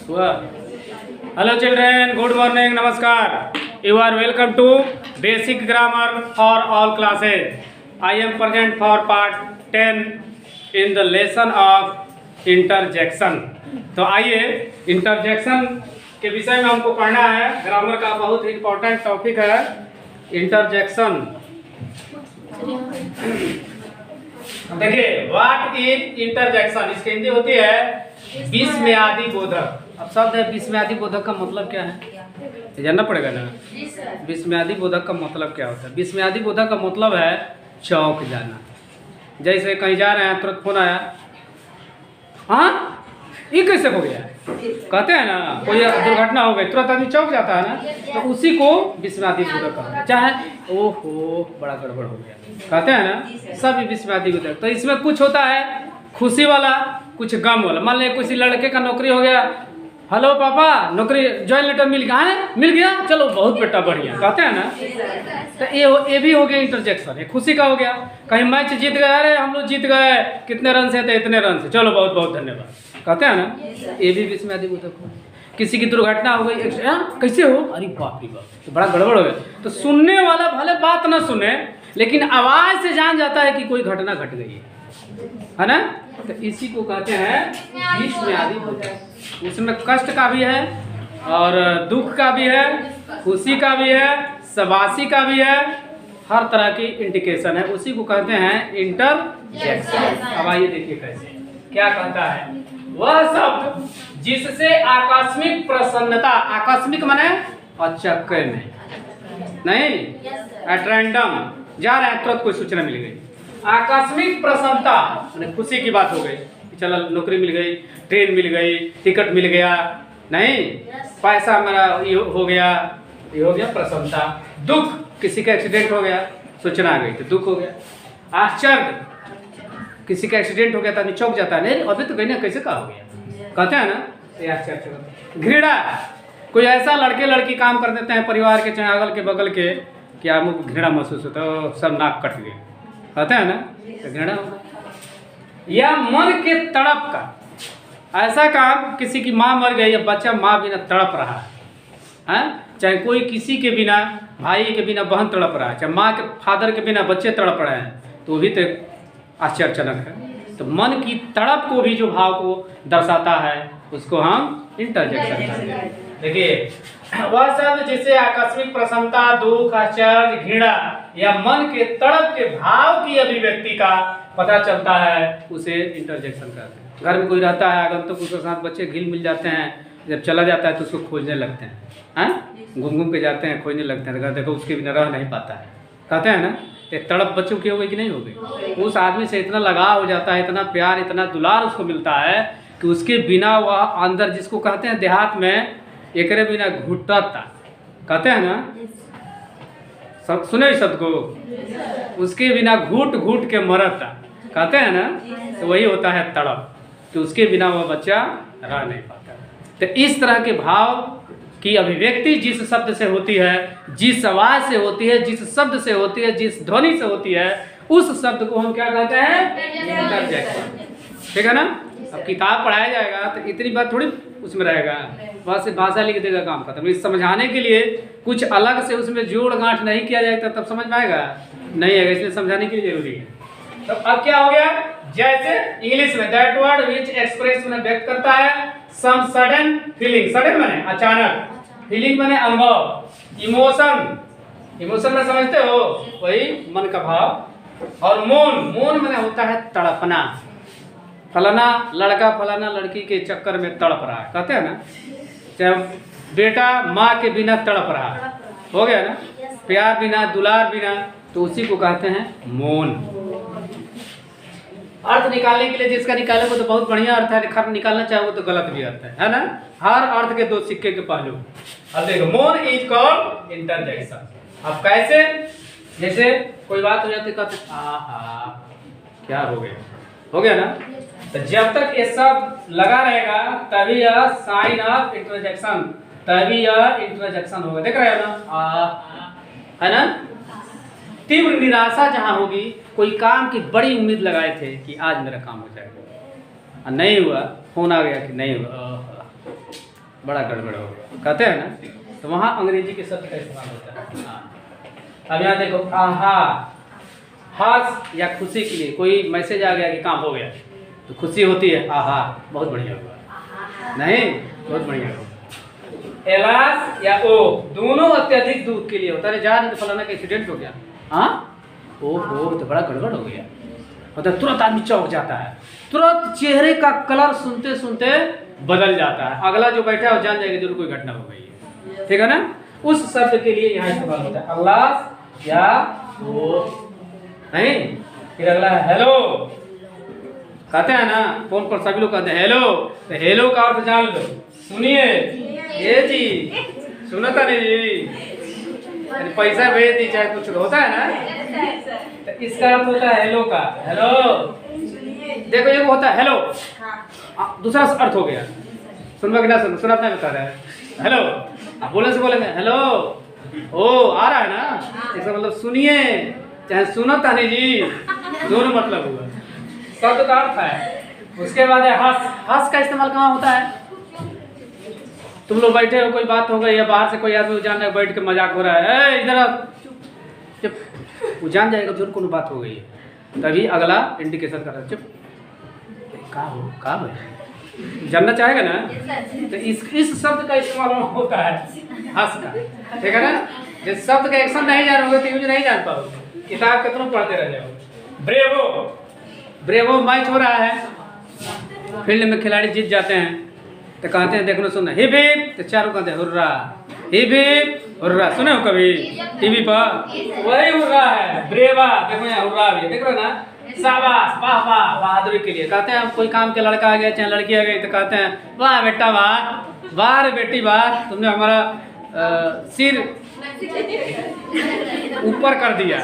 हुआ। Hello children, good morning, नमस्कार। You are welcome to basic grammar for all classes. I am present for part 10 in the lesson of interjection. तो आइए, interjection के विषय में हमको पढ़ना है। ग्रामर का बहुत ही इंपॉर्टेंट टॉपिक है इंटरजेक्शन। देखिए, व्हाट इज इंटरजेक्शन? इसकी हिंदी होती है विस्मयादि बोधक। अब शब्द है विस्मयादि बोधक का मतलब क्या है जानना पड़ेगा ना। विस्मयादि बोधक का मतलब क्या होता है? विस्मयादि बोधक का मतलब है चौंक जाना। जैसे कहीं जा रहे हैं, तुरंत फोन आया, हाँ ये कैसे हो गया, कहते हैं ना कोई दुर्घटना हो गई, तुरंत आदमी चौंक जाता है ना, तो उसी को विस्मयादि बोधक कहते हैं। चाहे ओहो बड़ा गड़बड़ हो गया, कहते हैं ना, सब विस्मयादि बोधक। तो इसमें कुछ होता है खुशी वाला, कुछ गम वाला। मान लिया किसी लड़के का नौकरी हो गया, हेलो पापा नौकरी ज्वाइन लेटर मिल गया है, मिल गया, चलो बहुत बेटा बढ़िया, कहते हैं ना। तो ये भी हो गया इंटरजेक्शन, ये खुशी का हो गया। कहीं मैच जीत गए, अरे हम लोग जीत गए, कितने रन से थे, इतने रन से, चलो बहुत बहुत धन्यवाद, कहते हैं ना। ये भी विस्मयादि बोधक हो। किसी की दुर्घटना हो गई, कैसे हो, अरे बाप रे बाप, तो बड़ा गड़बड़ हो गया। तो सुनने वाला भले बात ना सुने, लेकिन आवाज से जान जाता है कि कोई घटना घट गई है ना। तो इसी को कहते हैं विस्मयादि बोधक। उसमें कष्ट का भी है और दुख का भी है, खुशी का भी है, शाबाशी का भी है, हर तरह की इंडिकेशन है। उसी को कहते हैं इंटरजेक्शन। अब आइए देखिए कैसे, क्या कहता है। वह शब्द जिससे आकस्मिक प्रसन्नता, आकस्मिक माने अचक्कर में नहीं, एट रैंडम जा रहे हैं, तुरंत कोई सूचना मिल गई। आकस्मिक प्रसन्नता माने खुशी की बात हो गई, चलो नौकरी मिल गई, ट्रेन मिल गई, टिकट मिल गया, नहीं पैसा मेरा ये हो गया, ये हो गया प्रसन्नता। दुख, किसी का एक्सीडेंट हो गया, सूचना आ गई तो दुख हो गया। आश्चर्य, किसी का एक्सीडेंट हो गया तो आदमी चौंक जाता है, नहीं अभी तो गई ना, कैसे का हो गया, कहते हैं ना, ये आश्चर्य। घृणा, कोई ऐसा लड़के लड़की काम कर देते हैं परिवार के, चाहे अगल के बगल के, कि आपको घृणा महसूस होता है, सब नाक कट गए, कहते हैं ना, तो घृणा होगा। या मन के तड़प का, ऐसा काम, किसी की माँ मर गई, या बच्चा माँ बिना तड़प रहा है, चाहे कोई किसी के बिना, भाई के बिना बहन तड़प रहा है, चाहे माँ के फादर के बिना बच्चे तड़प रहे हैं, तो भी तो आश्चर्यजनक है। तो मन की तड़प को भी जो भाव को दर्शाता है, उसको हम इंटरजेक्शन कहते हैं। देखिए, वह शब्द जिससे आकस्मिक प्रसन्नता, दुख, आश्चर्य, घृणा या मन के तड़प के भाव की अभिव्यक्ति का पता चलता है, उसे इंटरजेक्शन कहते हैं। घर में कोई रहता है आगंतुक, उसके साथ बच्चे घिल मिल जाते हैं, जब चला जाता है तो उसको खोजने लगते हैं, घूम घूम के जाते हैं, खोजने लगते हैं, देखो उसके बिना रह नहीं पाता है, कहते हैं ना। एक तड़प बच्चों की हो गई कि नहीं हो गई, उस आदमी से इतना लगाव हो जाता है, इतना प्यार, इतना दुलार उसको मिलता है कि उसके बिना वह अंदर, जिसको कहते हैं देहात में एकरे बिना घुटता, कहते हैं ना, सुने शब्द को, उसके बिना घुट घुट के मरता, कहते हैं ना। तो वही होता है तड़प, कि उसके बिना वह बच्चा रह नहीं पाता। तो इस तरह के भाव की अभिव्यक्ति जिस शब्द से होती है, जिस आवाज से होती है, जिस शब्द से होती है, जिस ध्वनि से होती है, उस शब्द को हम क्या कहते हैं? इंटरजेक्शन। ठीक है ना। अब किताब पढ़ाया जाएगा तो इतनी बात थोड़ी उसमें रहेगा, वहाँ से भाषा लिख देगा, काम खत्म। इस समझाने के लिए कुछ अलग से उसमें जोड़ गांठ नहीं किया जाएगा तब समझ में आएगा, नहीं आएगा, इसलिए समझाने के लिए जरूरी है। तो अब क्या हो गया, जैसे इंग्लिश में दैट वर्ड विच एक्सप्रेस में व्यक्त करता है सम सडन फीलिंग, सडन माने अचानक, फीलिंग माने अनुभव, इमोशन, इमोशन में समझते हो, वही मन का भाव। और मोन, मोन माने होता है तड़पना, फलाना लड़का फलाना लड़की के चक्कर में तड़प रहा है, कहते हैं ना। चाहे बेटा माँ के बिना तड़प रहा, हो गया ना, प्यार बिना, दुलार बिना, तो उसी को कहते हैं मौन। अर्थ निकालने के लिए जिसका निकाले वो तो बहुत बढ़िया अर्थ है, खर्च निकालना चाहे वो तो गलत भी अर्थ है ना। हर अर्थ के दो सिक्के के पहलू। अब देखो, मौन इज कॉल्ड इंटरजेक्शन। अब कैसे, जैसे कोई बात हो जाती, कहते आहा क्या हो गया, हो गया ना। तो जब तक ये सब लगा रहेगा तभी यह साइन ऑफ इंटरजेक्शन, तभी यह इंटरजेक्शन होगा। देख रहे हो ना, है ना। तीव्र निराशा जहाँ होगी, कोई काम की बड़ी उम्मीद लगाए थे कि आज मेरा काम हो जाएगा, नहीं हुआ, फोन आ गया कि नहीं हुआ, बड़ा गड़बड़ हो गया, कहते हैं ना। तो वहाँ अंग्रेजी के शब्द का इस्तेमाल होता है। हाँ, अब यहाँ देखो, आहा, हर्ष या खुशी के लिए कोई मैसेज आ गया कि काम हो गया तो खुशी होती है, आहा बहुत बढ़िया हुआ, नहीं बहुत बढ़िया हुआ। एलास या ओ दोनों अत्यधिक दुख के लिए होता है। जा नहीं तो फलाना का एक्सीडेंट हो गया, हाँ ओहो तो बड़ा गड़बड़ हो गया, मतलब तुरंत आदमी चौंक जाता है, तुरंत चेहरे का कलर सुनते सुनते बदल जाता है, अगला जो बैठा है वो जान जाएगा जरूर कोई घटना हो गई है, ठीक है ना। उस शब्द के लिए यहाँ इस्तेमाल होता है अल्लाह या वो, नहीं। फिर अगला है हेलो, कहते हैं ना फोन पर सभी लोग कहते हैं हेलो, तो हेलो का अर्थ जान लो, सुनिए ये जी सुना था नहीं जी, पैसा भेज दी चाहे कुछ होता है ना, तो इसका अर्थ होता है हेलो का, हेलो। देखो ये होता है हेलो, दूसरा अर्थ हो गया, सुनवा कि ना सुन, सुना अपना बता रहा है हेलो, बोलने से बोलेंगे हेलो, ओ आ रहा है ना, इसका मतलब सुनिए चाहे सुनो तानी जी, दोनों मतलब हुआ, शब्द का अर्थ है। उसके बाद है हंस, हंस का इस्तेमाल कहाँ होता है, तुम लोग बैठे हो कोई बात हो गई या बाहर से कोई आदमी जान रहा बैठ के मजाक हो रहा है, इधर चुप, वो जान जाएगा जरूर कोनो बात हो गई है, तभी अगला इंडिकेशन कर रहा है चुप, का हो जानना चाहेगा ना, तो इस शब्द का इस्तेमाल होता है हंस का, ठीक है ना। जिस शब्द का एक्शन नहीं जानोगे तो यूज नहीं जान पाओगे, किताब कितना पढ़ते रह जाओगे। ब्रेवो, ब्रेवो मैच हो रहा है, फील्ड में खिलाड़ी जीत जाते हैं तो कहते हैं देखना सुनना हिप हिप, तो चारों कहते हैं हुर्रा, हिप हिप हुर्रा, सुने हो कभी टीवी पर, वही हुर्रा है ब्रेवा, देखो यहाँ हुर्रा भी देख रहे हो ना, शाबाश वाह वाह, बहादुरी के लिए कहते हैं। कोई काम के लड़का आ गया चाहे लड़की आ गई तो कहते हैं वाह बेटा वाह, वाह रे बेटी वाह, तुमने हमारा सिर ऊपर कर दिया,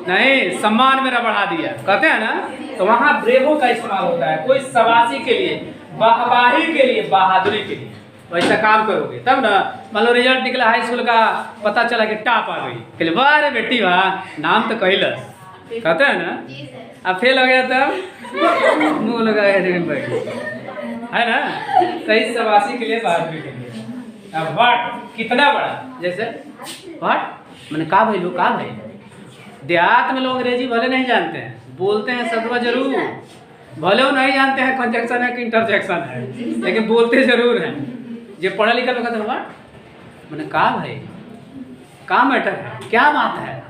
नहीं सम्मान मेरा बढ़ा दिया, कहते हैं ना। तो वहाँ ब्रेवो का इस्तेमाल होता है, कोई शाबाशी के लिए, वाहवाही के लिए, बहादुरी के लिए, वैसा काम करोगे तब ना। मान लो रिजल्ट निकला हाई स्कूल का, पता चला कि टॉप आ गई, वाह रे बेटी वाह, नाम तो कहलस, कहते हैं ना। अब फेल हो गया तब मुंह लगाया बैठ, है ना। तो इस शाबाशी के लिए, बहादुरी के लिए। अब व्हाट कितना बड़ा, जैसे व्हाट मैंने कहा भाई, लोग कहा भाई, देहात में लोग अंग्रेजी भले नहीं जानते हैं, बोलते हैं शब्द जरूर, भले वो नहीं जानते हैं कंजक्शन है कि इंटरजेक्शन है, लेकिन बोलते जरूर हैं। जो पढ़ा लिखा लोग कहते हैं व्हाट मैंने कहा भाई, क्या मैटर है, क्या बात है,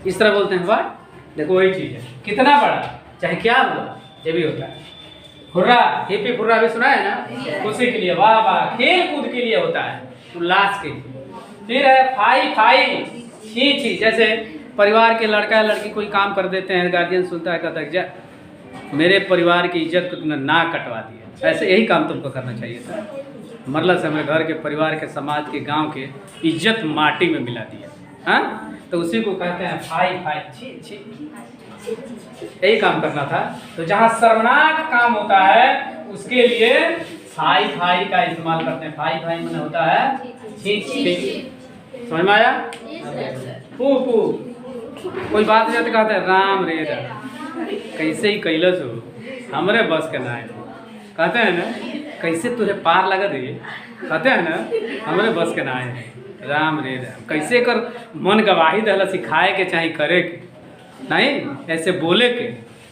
इस तरह बोलते हैं व्हाट। देखो वही चीज है, कितना बड़ा चाहे क्या हुआ, ये भी होता है। हुर्रा, हिप हिप हुर्रा भी सुना है ना, खुशी के लिए, वाह वाह, खेल कूद के लिए होता है, उल्लास के लिए। फिर है फाई फाई, छी छी, जैसे परिवार के लड़का या लड़की कोई काम कर देते हैं, गार्जियन सुनता है कहता है जा मेरे परिवार की इज्जत को तुमने ना कटवा दिया, ऐसे यही काम तुमको करना चाहिए था, मतलब से हमारे घर के, परिवार के, समाज के, गांव के इज्जत माटी में मिला दिया, हाँ। तो उसी को कहते हैं फाई फाई, छी छी, यही काम करना था। तो जहाँ शर्मनाक काम होता है उसके लिए फाई फाई का इस्तेमाल करते हैं। फाई फाई मैंने होता है छी छी, समझ में आया। पू पू, कोई बात नहीं तो कहते हैं राम रे राम, कैसे ही कैलस हो, हमरे बस के ना है, कहते हैं ना, कैसे तुझे पार लगा दे, कहते हैं ना हमरे बस के ना है, राम रे राम, कैसे कर मन गवाही दहला, सिखाए के चाहे करे के नहीं, ऐसे बोले के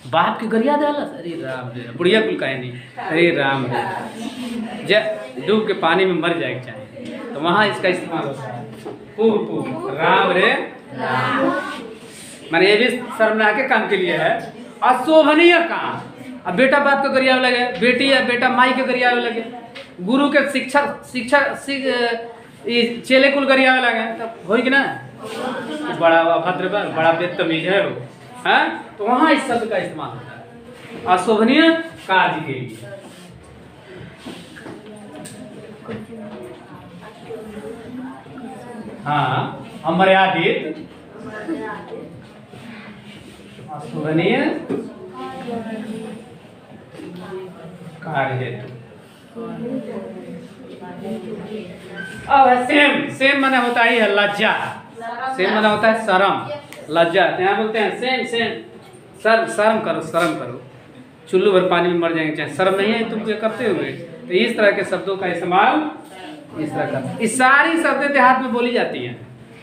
बाप के गरिया दहला, अरे राम रे राम, बुढ़िया कुल कहे नहीं, अरे राम रे राम, जब डूब के पानी में मर जाए चाहिए, तो वहाँ इसका इस्तेमाल होता है पू पू, राम रे राम। मैंने ये भी शर्मनाक के काम के लिए है, अशोभनीय काम। अब बेटा बाप के गरिया लगे, बेटी या बेटा माई के गरिया लगे, गुरु के शिक्षा चेले कुल गरिया लगे, तब हो कि ना, बड़ा अभद्र, बड़ा बेतमीज है वो, है। तो वहाँ इस शब्द का इस्तेमाल होता है अशोभनीय कार्य के लिए। हाँ, अमर्यादित, अशोभनीय कार्य हेतु। अब सेम, सेम माने होता ही है लज्जा, सेम माने होता है शर्म, लज्जा। यहाँ बोलते हैं सेम सेम, शर्म करो, शर्म करो, चुल्लू भर पानी में मर जाएंगे चाहे शर्म नहीं है तुम ये करते हुए। तो इस तरह के शब्दों का इस्तेमाल इस तरह का। इस सारी शब्द देहात में बोली जाती हैं,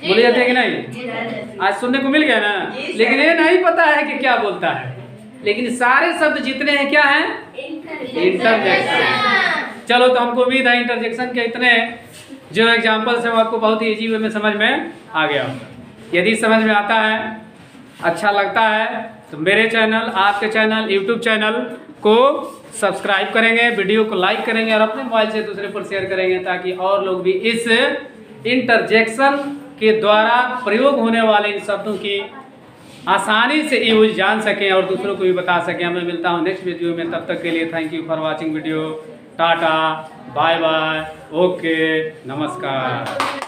बोली जाती है कि नहीं? आज सुनने को मिल गया ना, लेकिन ये नहीं पता है कि क्या बोलता है। लेकिन सारे शब्द जितने हैं क्या हैं? इंटरजेक्शन। चलो, तो हमको उम्मीद है इंटरजेक्शन के इतने जो एग्जाम्पल्स हैं वो आपको बहुत ही इजी वे में समझ में आ गया होगा। यदि समझ में आता है, अच्छा लगता है, तो मेरे चैनल, आपके चैनल, यूट्यूब चैनल को सब्सक्राइब करेंगे, वीडियो को लाइक करेंगे और अपने मोबाइल से दूसरे पर शेयर करेंगे, ताकि और लोग भी इस इंटरजेक्शन के द्वारा प्रयोग होने वाले इन शब्दों की आसानी से यूज जान सकें और दूसरों को भी बता सकें। मैं मिलता हूं नेक्स्ट वीडियो में, तब तक के लिए thank you for watching video. Tata, bye bye, okay, नमस्कार।